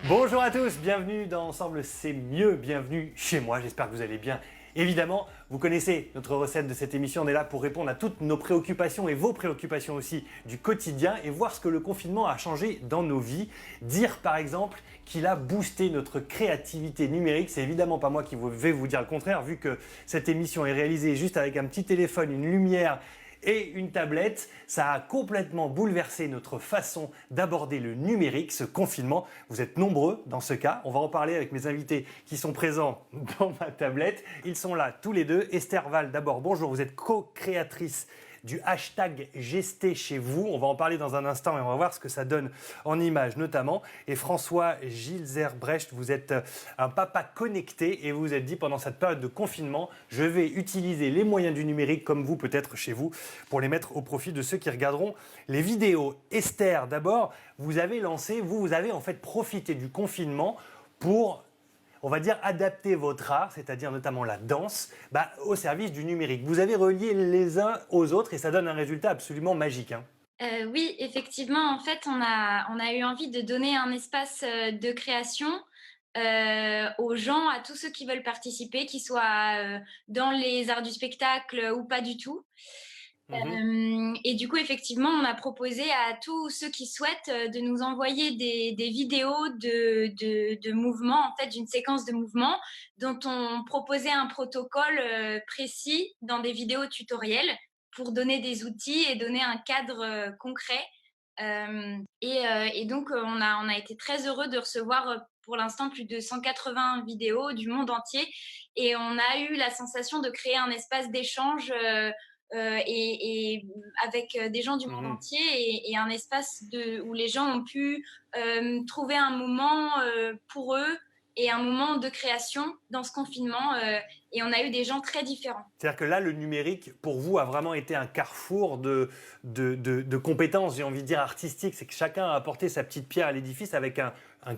Bonjour à tous, bienvenue dans Ensemble c'est mieux, bienvenue chez moi, j'espère que vous allez bien. Évidemment, vous connaissez notre recette de cette émission, on est là pour répondre à toutes nos préoccupations et vos préoccupations aussi du quotidien et voir ce que le confinement a changé dans nos vies. Dire par exemple qu'il a boosté notre créativité numérique, c'est évidemment pas moi qui vais vous dire le contraire vu que cette émission est réalisée juste avec un petit téléphone, une lumière et une tablette. Ça a complètement bouleversé notre façon d'aborder le numérique, ce confinement. Vous êtes nombreux dans ce cas. On va en parler avec mes invités qui sont présents dans ma tablette. Ils sont là tous les deux. Esther Val, d'abord, bonjour. Vous êtes co-créatrice du hashtag Gester chez vous. On va en parler dans un instant et on va voir ce que ça donne en images notamment. Et François Gilzerbrecht, vous êtes un papa connecté et vous vous êtes dit pendant cette période de confinement, je vais utiliser les moyens du numérique comme vous peut-être chez vous pour les mettre au profit de ceux qui regarderont les vidéos. Esther, d'abord, vous avez en fait profité du confinement pour, on va dire, adapter votre art, c'est-à-dire notamment la danse, au service du numérique. Vous avez relié les uns aux autres et ça donne un résultat absolument magique. Oui, effectivement, en fait, on a eu envie de donner un espace, de création, aux gens, à tous ceux qui veulent participer, qu'ils soient, dans les arts du spectacle ou pas du tout. Et du coup, effectivement, on a proposé à tous ceux qui souhaitent, de nous envoyer des vidéos de mouvements, en fait, d'une séquence de mouvements dont on proposait un protocole, précis dans des vidéos tutoriels pour donner des outils et donner un cadre, concret. Et donc, on a été très heureux de recevoir, pour l'instant, plus de 180 vidéos du monde entier et on a eu la sensation de créer un espace d'échange, et avec des gens du monde entier et un espace où les gens ont pu trouver un moment pour eux et un moment de création dans ce confinement et on a eu des gens très différents. C'est-à-dire que là, le numérique, pour vous, a vraiment été un carrefour de compétences, j'ai envie de dire artistiques. C'est que chacun a apporté sa petite pierre à l'édifice avec un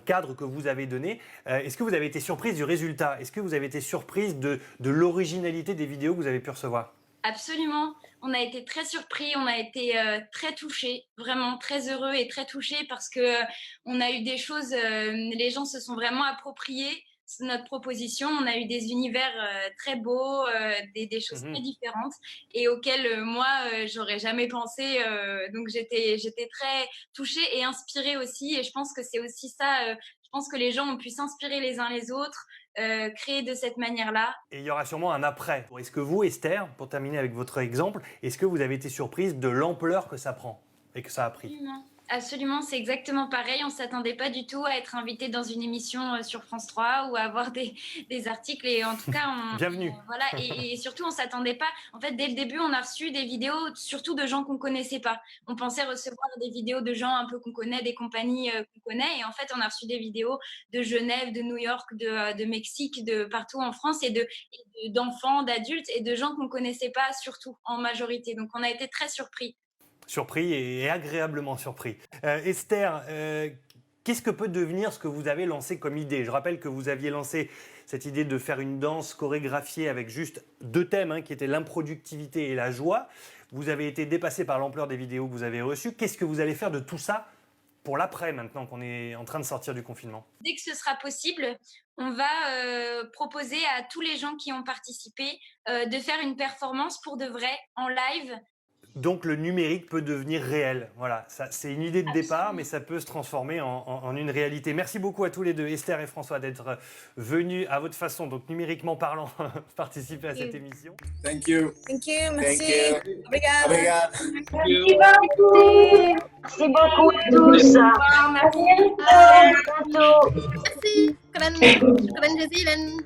cadre que vous avez donné. Est-ce que vous avez été surprise du résultat? Est-ce que vous avez été surprise de l'originalité des vidéos que vous avez pu recevoir? Absolument, on a été très surpris, on a été très touchés, vraiment très heureux et très touchés parce que on a eu des choses, les gens se sont vraiment appropriés notre proposition. On a eu des univers très beaux, des choses très différentes et auxquelles moi j'aurais jamais pensé. Donc j'étais très touchée et inspirée aussi. Et je pense que c'est aussi ça. Je pense que les gens ont pu s'inspirer les uns les autres. Créer de cette manière-là. Et il y aura sûrement un après. Est-ce que vous, Esther, pour terminer avec votre exemple, est-ce que vous avez été surprise de l'ampleur que ça prend et que ça a pris? Absolument. Absolument, c'est exactement pareil. On ne s'attendait pas du tout à être invité dans une émission sur France 3 ou à avoir des articles. Et en tout cas, bienvenue. Voilà, et surtout, on ne s'attendait pas. En fait, dès le début, on a reçu des vidéos, surtout de gens qu'on ne connaissait pas. On pensait recevoir des vidéos de gens un peu qu'on connaît, des compagnies qu'on connaît. Et en fait, on a reçu des vidéos de Genève, de New York, de Mexique, de partout en France, et d'enfants, d'adultes et de gens qu'on ne connaissait pas, surtout en majorité. Donc, on a été très surpris. Surpris et agréablement surpris. Esther, qu'est-ce que peut devenir ce que vous avez lancé comme idée? Je rappelle que vous aviez lancé cette idée de faire une danse chorégraphiée avec juste deux thèmes, qui étaient l'improductivité et la joie. Vous avez été dépassé par l'ampleur des vidéos que vous avez reçues. Qu'est-ce que vous allez faire de tout ça pour l'après, maintenant qu'on est en train de sortir du confinement? Dès que ce sera possible, on va proposer à tous les gens qui ont participé de faire une performance pour de vrai, en live. Donc le numérique peut devenir réel. Voilà, c'est une idée de départ, mais ça peut se transformer en une réalité. Merci beaucoup à tous les deux, Esther et François, d'être venus à votre façon, donc numériquement parlant, participer à cette émission. Thank you. Thank you, merci. Thank you. Obrigada. Obrigado. Merci beaucoup à tous. Merci. À bientôt. Merci. Shukran jazilan.